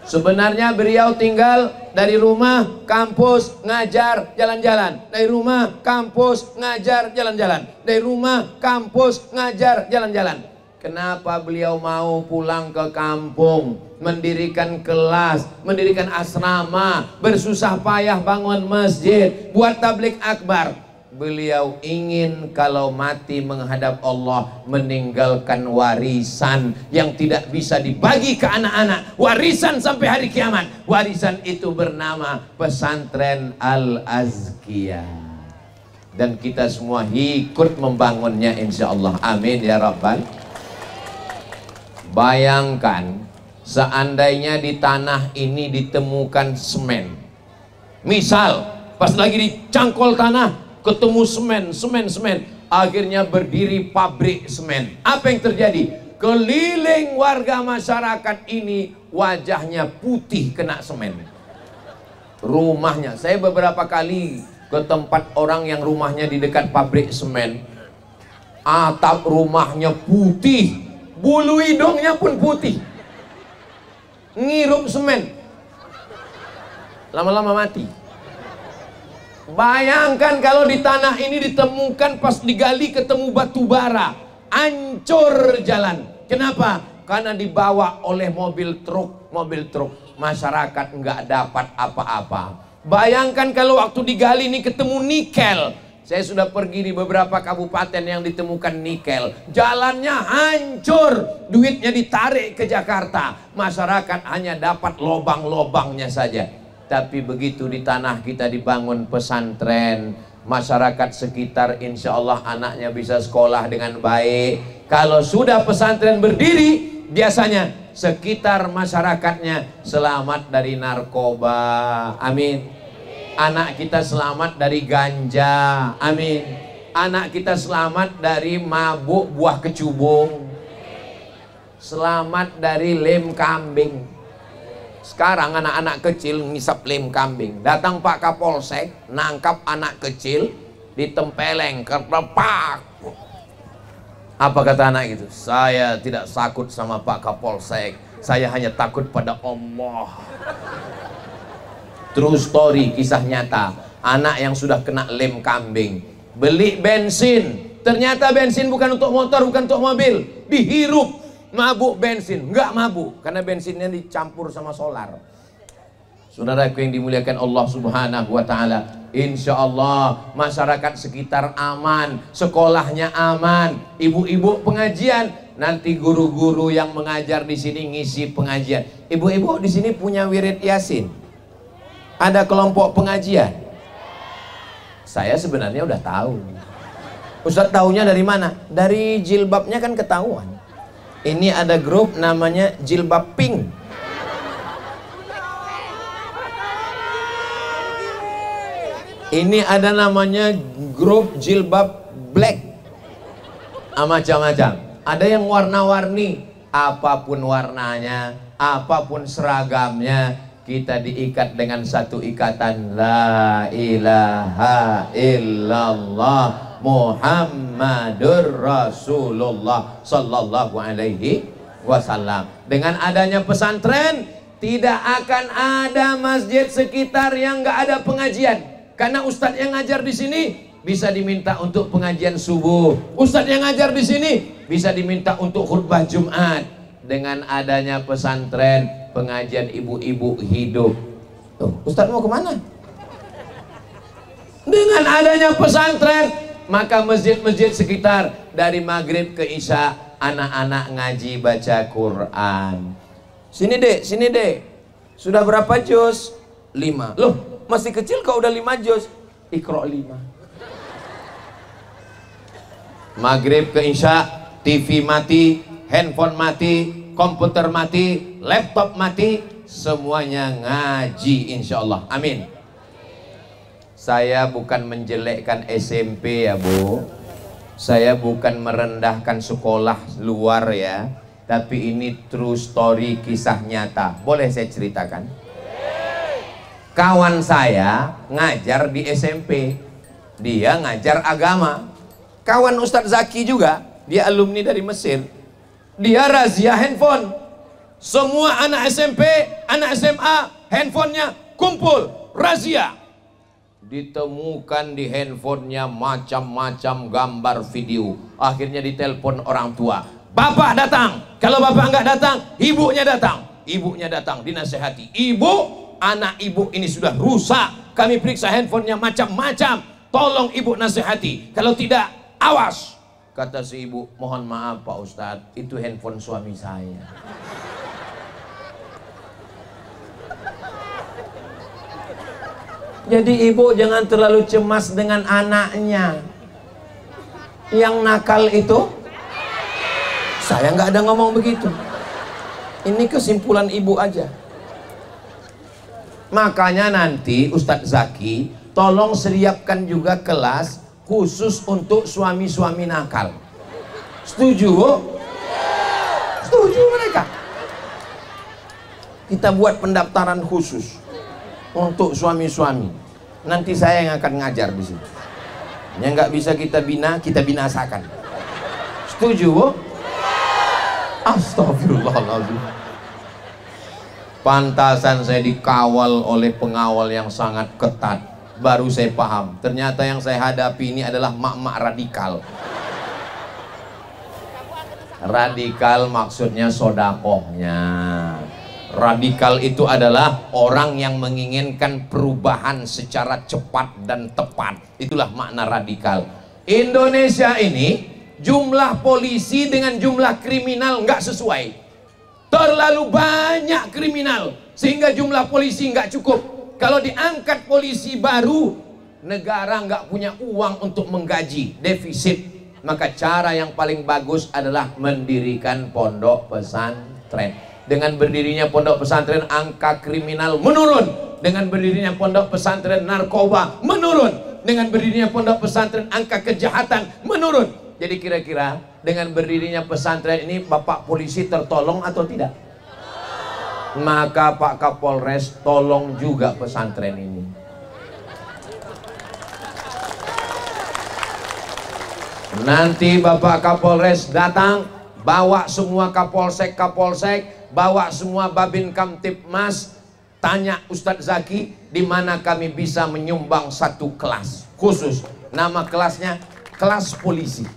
Sebenarnya beliau tinggal dari rumah, kampus, ngajar, jalan-jalan. Dari rumah, kampus, ngajar, jalan-jalan. Dari rumah, kampus, ngajar, jalan-jalan. Kenapa beliau mau pulang ke kampung, mendirikan kelas, mendirikan asrama, bersusah payah bangun masjid, buat tablik akbar? Beliau ingin kalau mati menghadap Allah meninggalkan warisan yang tidak bisa dibagi ke anak-anak, warisan sampai hari kiamat. Warisan itu bernama pesantren Al-Azkiyah, dan kita semua ikut membangunnya insyaallah. Amin ya rabbal. Bayangkan seandainya di tanah ini ditemukan semen, misal pas lagi dicangkol tanah ketemu semen, akhirnya berdiri pabrik semen. Apa yang terjadi? Keliling warga masyarakat ini wajahnya putih kena semen. Rumahnya, saya beberapa kali ke tempat orang yang rumahnya di dekat pabrik semen, atap rumahnya putih, bulu hidungnya pun putih, ngirup semen, lama-lama mati. Bayangkan kalau di tanah ini ditemukan pas digali ketemu batu bara, hancur jalan. Kenapa? Karena dibawa oleh mobil truk. Masyarakat nggak dapat apa-apa. Bayangkan kalau waktu digali ini ketemu nikel. Saya sudah pergi di beberapa kabupaten yang ditemukan nikel, jalannya hancur, duitnya ditarik ke Jakarta, masyarakat hanya dapat lobang-lobangnya saja. Tapi begitu di tanah kita dibangun pesantren, masyarakat sekitar insya Allah anaknya bisa sekolah dengan baik. Kalau sudah pesantren berdiri, biasanya sekitar masyarakatnya selamat dari narkoba, amin. Anak kita selamat dari ganja, amin. Anak kita selamat dari mabuk buah kecubung, selamat dari lem kambing. Sekarang anak-anak kecil ngisap lem kambing. Datang Pak Kapolsek, nangkap anak kecil, ditempeleng, kerpepak. Apa kata anak itu? Saya tidak takut sama Pak Kapolsek, saya hanya takut pada Allah. True story, kisah nyata. Anak yang sudah kena lem kambing, beli bensin, ternyata bensin bukan untuk motor, bukan untuk mobil, dihirup. Mabuk bensin, enggak mabuk karena bensinnya dicampur sama solar. Saudaraku yang dimuliakan Allah Subhanahu wa taala, insya Allah masyarakat sekitar aman, sekolahnya aman, ibu-ibu pengajian, nanti guru-guru yang mengajar di sini ngisi pengajian. Ibu-ibu di sini punya wirid Yasin, ada kelompok pengajian. Saya sebenarnya udah tahu. Ustaz tahunya dari mana? Dari jilbabnya kan ketahuan. Ini ada grup namanya Jilbab Pink. Ini ada namanya grup Jilbab Black. Macam-macam. Ada yang warna-warni. Apapun warnanya, apapun seragamnya, kita diikat dengan satu ikatan. La ilaha illallah Muhammadur Rasulullah sallallahu alaihi wasallam. Dengan adanya pesantren, tidak akan ada masjid sekitar yang nggak ada pengajian. Karena ustadz yang ngajar di sini bisa diminta untuk pengajian subuh. Ustadz yang ngajar di sini bisa diminta untuk khutbah Jumat. Dengan adanya pesantren, pengajian ibu-ibu hidup. Tuh, ustadz mau kemana? Dengan adanya pesantren, maka masjid-masjid sekitar dari maghrib ke isya anak-anak ngaji baca Quran. Sini dek, sudah berapa juz? 5. Loh, masih kecil kau udah 5 juz. Iqra 5. Maghrib ke isya, TV mati, handphone mati, komputer mati, laptop mati, semuanya ngaji insya Allah. Amin. Saya bukan menjelekkan SMP ya Bu, saya bukan merendahkan sekolah luar ya, tapi ini true story, kisah nyata. Boleh saya ceritakan? Kawan saya ngajar di SMP, dia ngajar agama. Kawan Ustadz Zaki juga, dia alumni dari Mesir, dia razia handphone. Semua anak SMP, anak SMA, handphonenya kumpul, razia. Ditemukan di handphonenya macam-macam gambar video. Akhirnya ditelepon orang tua, bapak datang. Kalau bapak nggak datang, ibunya datang. Ibunya datang, dinasehati, ibu, anak ibu ini sudah rusak, kami periksa handphonenya macam-macam, tolong ibu nasihati, kalau tidak awas. Kata si ibu, mohon maaf Pak Ustadz, itu handphone suami saya. Jadi ibu jangan terlalu cemas dengan anaknya. Yang nakal itu, saya nggak ada ngomong begitu. Ini kesimpulan ibu aja. Makanya nanti Ustadz Zaki tolong siapkan juga kelas khusus untuk suami-suami nakal. Setuju Bu? Setuju mereka. Kita buat pendaftaran khusus untuk suami-suami. Nanti saya yang akan ngajar di sini. Yang nggak bisa kita bina, kita binasakan. Setuju Bu? Astagfirullahaladzim. Pantasan saya dikawal oleh pengawal yang sangat ketat. Baru saya paham, ternyata yang saya hadapi ini adalah mak-mak radikal. Radikal maksudnya sodakohnya. Radikal itu adalah orang yang menginginkan perubahan secara cepat dan tepat. Itulah makna radikal. Indonesia ini jumlah polisi dengan jumlah kriminal nggak sesuai. Terlalu banyak kriminal sehingga jumlah polisi nggak cukup. Kalau diangkat polisi baru, negara nggak punya uang untuk menggaji, defisit. Maka cara yang paling bagus adalah mendirikan pondok pesantren. Dengan berdirinya pondok pesantren, angka kriminal menurun. Dengan berdirinya pondok pesantren, narkoba menurun. Dengan berdirinya pondok pesantren, angka kejahatan menurun. Jadi kira-kira dengan berdirinya pesantren ini Bapak polisi tertolong atau tidak? Maka Pak Kapolres tolong juga pesantren ini. Nanti Bapak Kapolres datang, bawa semua kapolsek, bawa semua Babin Kamtibmas, tanya Ustadz Zaki di mana kami bisa menyumbang satu kelas khusus. Nama kelasnya kelas polisi.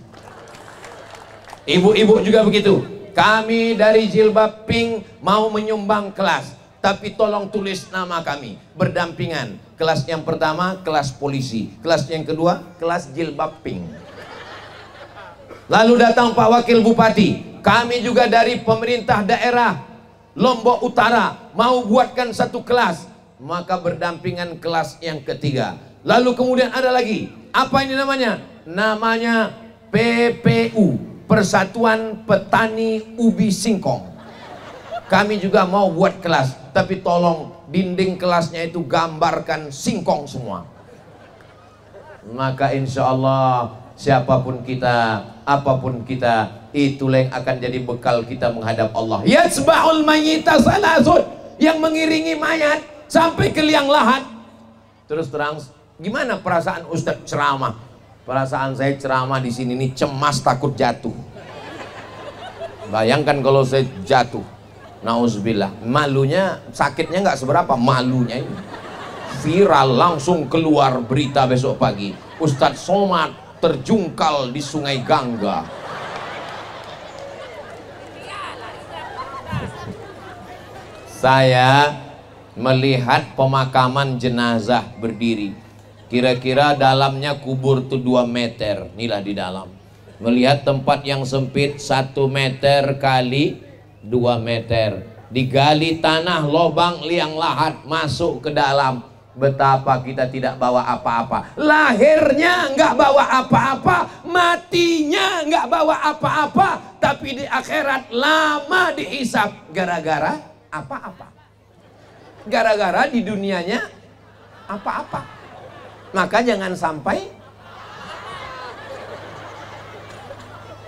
Ibu-ibu juga begitu. Kami dari Jilbab Pink mau menyumbang kelas, tapi tolong tulis nama kami berdampingan. Kelas yang pertama kelas polisi, kelas yang kedua kelas Jilbab Pink. Lalu datang Pak Wakil Bupati, kami juga dari pemerintah daerah Lombok Utara mau buatkan satu kelas, maka berdampingan kelas yang ketiga. Lalu kemudian ada lagi, apa ini namanya? Namanya PPU, Persatuan Petani Ubi Singkong. Kami juga mau buat kelas, tapi tolong dinding kelasnya itu gambarkan singkong semua. Maka insya Allah siapapun kita, apapun kita, itulah yang akan jadi bekal kita menghadap Allah. Yatsba'ul mayyita salasun, yang mengiringi mayat sampai ke liang lahat. Terus terang, gimana perasaan Ustadz ceramah? Perasaan saya ceramah di sini nih cemas, takut jatuh. Bayangkan kalau saya jatuh, nauzubillah. Malunya, sakitnya nggak seberapa, malunya ini viral, langsung keluar berita besok pagi. Ustadz Somad terjungkal di Sungai Gangga. Saya melihat pemakaman jenazah berdiri. Kira-kira dalamnya kubur tuh 2 meter. Inilah di dalam. Melihat tempat yang sempit 1 meter kali 2 meter. Digali tanah, lobang liang lahat, masuk ke dalam. Betapa kita tidak bawa apa-apa. Lahirnya nggak bawa apa-apa, matinya nggak bawa apa-apa, tapi di akhirat lama dihisap gara-gara apa-apa. gara-gara di dunianya apa-apa. Maka jangan sampai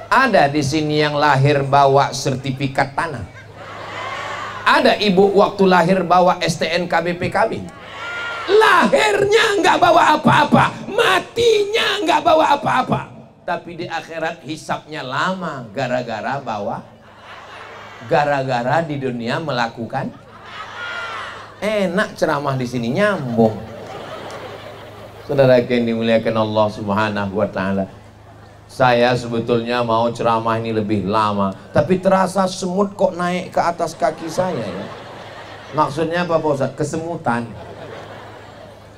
ada di sini yang lahir bawa sertifikat tanah. Ada ibu waktu lahir bawa STNK BPKB. Lahirnya nggak bawa apa-apa, matinya nggak bawa apa-apa. Tapi di akhirat hisapnya lama gara-gara di dunia melakukan. Enak ceramah di sini nyambung. Saudara yang dimuliakan Allah Subhanahu wa taala. Saya sebetulnya mau ceramah ini lebih lama, tapi terasa semut kok naik ke atas kaki saya ya. Maksudnya apa Pak Ustadz? Kesemutan.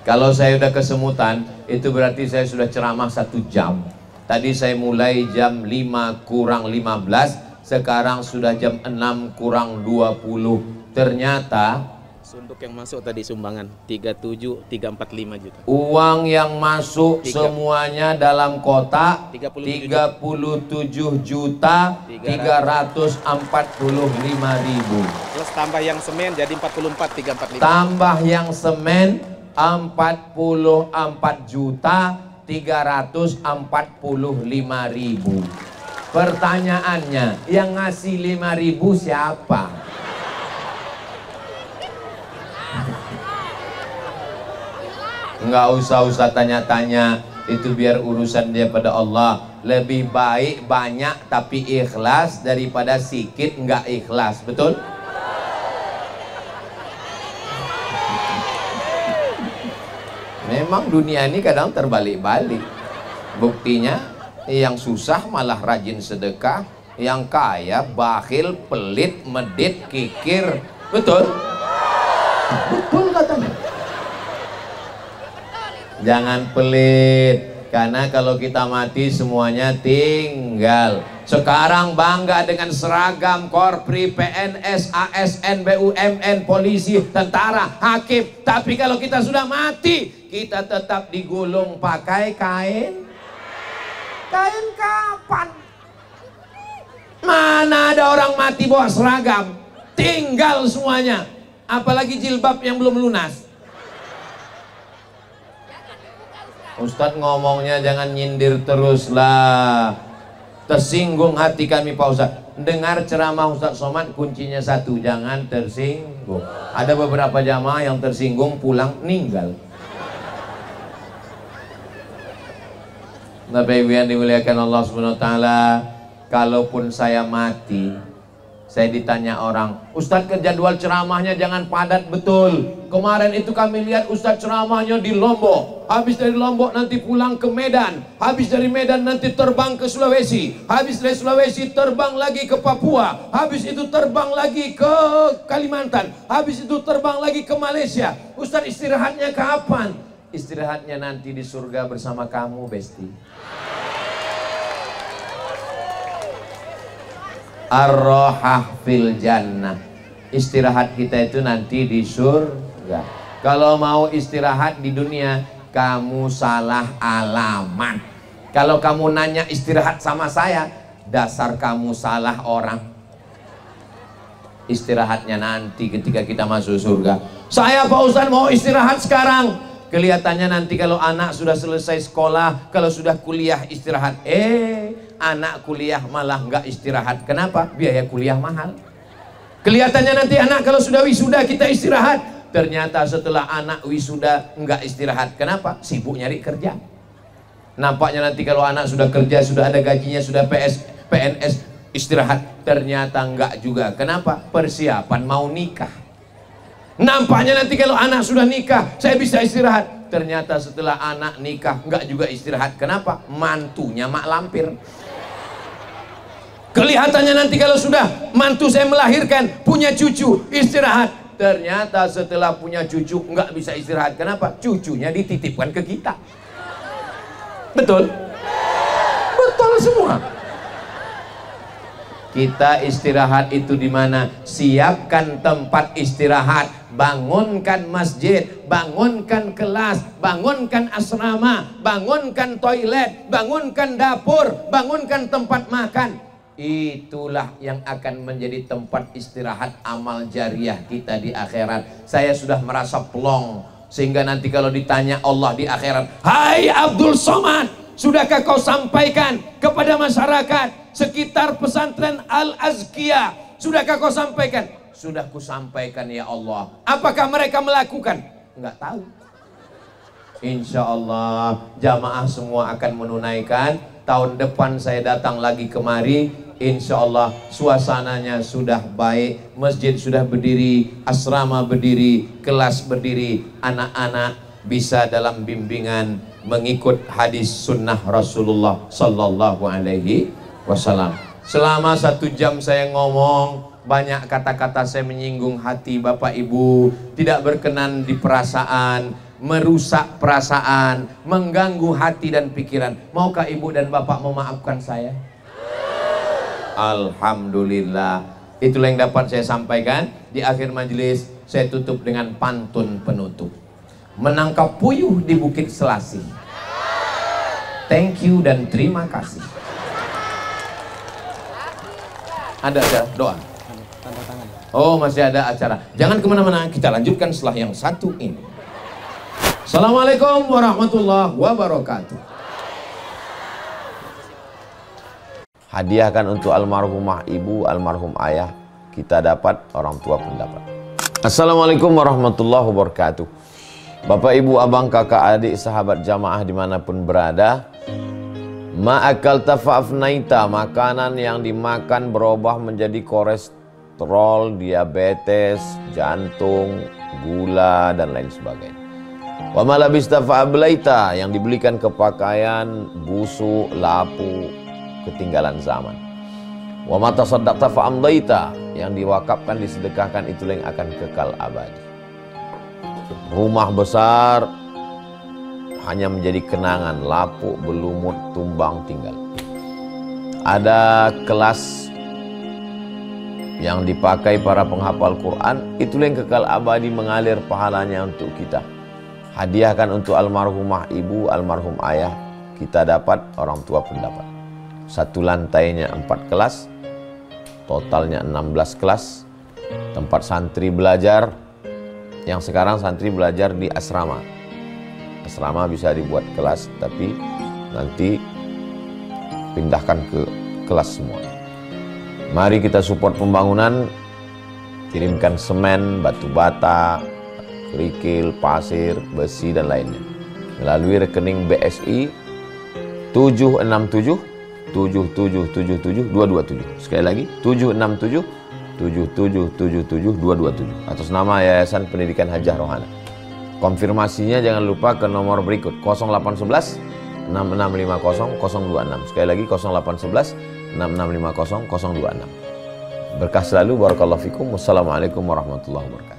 Kalau saya udah kesemutan, itu berarti saya sudah ceramah 1 jam. Tadi saya mulai jam 5 kurang 15, sekarang sudah jam 6 kurang 20. Ternyata Untuk yang masuk tadi sumbangan 37,345 juta. uang yang masuk semuanya dalam kotak 37 juta 345.000. Plus tambah yang semen jadi 44,345. Tambah yang semen 44 juta 345.000. Pertanyaannya, yang ngasih 5.000 siapa? Enggak usah tanya-tanya, itu biar urusan dia pada Allah. Lebih baik banyak tapi ikhlas daripada sikit enggak ikhlas, betul? Memang dunia ini kadang terbalik-balik. Buktinya yang susah malah rajin sedekah, yang kaya bakhil, pelit, medit, kikir. Betul? Betul katanya. Jangan pelit, karena kalau kita mati semuanya tinggal. Sekarang bangga dengan seragam Korpri, PNS, ASN, BUMN, polisi, tentara, hakim. Tapi kalau kita sudah mati, kita tetap digulung pakai kain. Kain kapan? Mana ada orang mati bawa seragam? Tinggal semuanya. Apalagi jilbab yang belum lunas. Ustadz ngomongnya jangan nyindir terus lah. Tersinggung hati kami Pak Ustadz. Dengar ceramah Ustadz Somad kuncinya satu, jangan tersinggung. Ada beberapa jamaah yang tersinggung pulang meninggal. Bapak Ibu yang dimuliakan Allah Subhanahu wa taala, kalaupun saya mati, saya ditanya orang, Ustadz ke jadwal ceramahnya jangan padat betul. Kemarin itu kami lihat Ustadz ceramahnya di Lombok. Habis dari Lombok nanti pulang ke Medan. Habis dari Medan nanti terbang ke Sulawesi. Habis dari Sulawesi terbang lagi ke Papua. Habis itu terbang lagi ke Kalimantan. Habis itu terbang lagi ke Malaysia. Ustadz istirahatnya kapan? Istirahatnya nanti di surga bersama kamu, Besti. Ar-rohah fil jannah. Istirahat kita itu nanti di surga. Kalau mau istirahat di dunia, kamu salah alamat. Kalau kamu nanya istirahat sama saya, dasar kamu salah orang. Istirahatnya nanti ketika kita masuk surga. Saya Pak Ustadz mau istirahat sekarang. Kelihatannya nanti kalau anak sudah selesai sekolah, kalau sudah kuliah istirahat. Anak kuliah malah nggak istirahat. Kenapa? Biaya kuliah mahal. Kelihatannya nanti anak kalau sudah wisuda kita istirahat. Ternyata setelah anak wisuda nggak istirahat. Kenapa? Sibuk nyari kerja. Nampaknya nanti kalau anak sudah kerja, sudah ada gajinya, sudah PNS, istirahat. Ternyata nggak juga. Kenapa? Persiapan mau nikah. Nampaknya nanti kalau anak sudah nikah, saya bisa istirahat. Ternyata setelah anak nikah, nggak juga istirahat. Kenapa? Mantunya mak lampir. Kelihatannya nanti kalau sudah mantu saya melahirkan, punya cucu, istirahat. Ternyata setelah punya cucu, nggak bisa istirahat. Kenapa? Cucunya dititipkan ke kita. Betul? Betul semua. Kita istirahat itu di mana? Siapkan tempat istirahat, bangunkan masjid, bangunkan kelas, bangunkan asrama, bangunkan toilet, bangunkan dapur, bangunkan tempat makan. itulah yang akan menjadi tempat istirahat amal jariah kita di akhirat. Saya sudah merasa plong, sehingga nanti kalau ditanya Allah di akhirat, hai Abdul Somad, sudahkah kau sampaikan kepada masyarakat sekitar pesantren Al-Azkiyah? Sudahkah kau sampaikan? Sudah ku sampaikan ya Allah. Apakah mereka melakukan? Enggak tahu. Insya Allah jamaah semua akan menunaikan. Tahun depan saya datang lagi kemari, insya Allah suasananya sudah baik, masjid sudah berdiri, asrama berdiri, kelas berdiri, anak-anak bisa dalam bimbingan mengikut hadis sunnah Rasulullah Sallallahu Alaihi Wasallam. Selama 1 jam saya ngomong, banyak kata-kata saya menyinggung hati Bapak Ibu, tidak berkenan di perasaan, merusak perasaan, mengganggu hati dan pikiran. Maukah Ibu dan Bapak memaafkan saya? Alhamdulillah. Itulah yang dapat saya sampaikan. Di akhir majelis saya tutup dengan pantun penutup. Menangkap puyuh di Bukit Selasih. Thank you dan terima kasih. Ada doa? Tanda tangan. Oh, masih ada acara. Jangan kemana-mana, kita lanjutkan setelah yang satu ini. Assalamualaikum warahmatullahi wabarakatuh. Hadiahkan untuk almarhumah ibu, almarhum ayah, kita dapat, orang tua pun dapat. Assalamualaikum warahmatullahi wabarakatuh. Bapak, ibu, abang, kakak, adik, sahabat jamaah dimanapun berada, ma'akal tafa'afnaita, makanan yang dimakan berubah menjadi kolesterol, diabetes, jantung, gula, dan lain sebagainya. Wa malabista fa'ablaita, yang dibelikan ke pakaian, busuk, lapu, ketinggalan zaman. Wa mata saddaqta fa'amdaita, yang diwakafkan, disedekahkan, itulah yang akan kekal abadi. Rumah besar hanya menjadi kenangan, lapuk, berlumut, tumbang, tinggal. Ada kelas yang dipakai para penghafal Quran, itulah yang kekal abadi, mengalir pahalanya untuk kita. Hadiahkan untuk almarhumah ibu, almarhum ayah, kita dapat, orang tua pun dapat. Satu lantainya 4 kelas, totalnya 16 kelas, tempat santri belajar. Yang sekarang santri belajar di asrama. Asrama bisa dibuat kelas, tapi nanti pindahkan ke kelas semua. Mari kita support pembangunan, kirimkan semen, batu bata, kerikil, pasir, besi, dan lainnya melalui rekening BSI 767 7777 227. Sekali lagi 767 7777 227 atas nama Yayasan Pendidikan Hajah Rohana. Konfirmasinya jangan lupa ke nomor berikut 0811 6650 026. Sekali lagi 0811 6650 026. Berkah selalu, barakallahu fikum. Wassalamualaikum warahmatullahi wabarakatuh.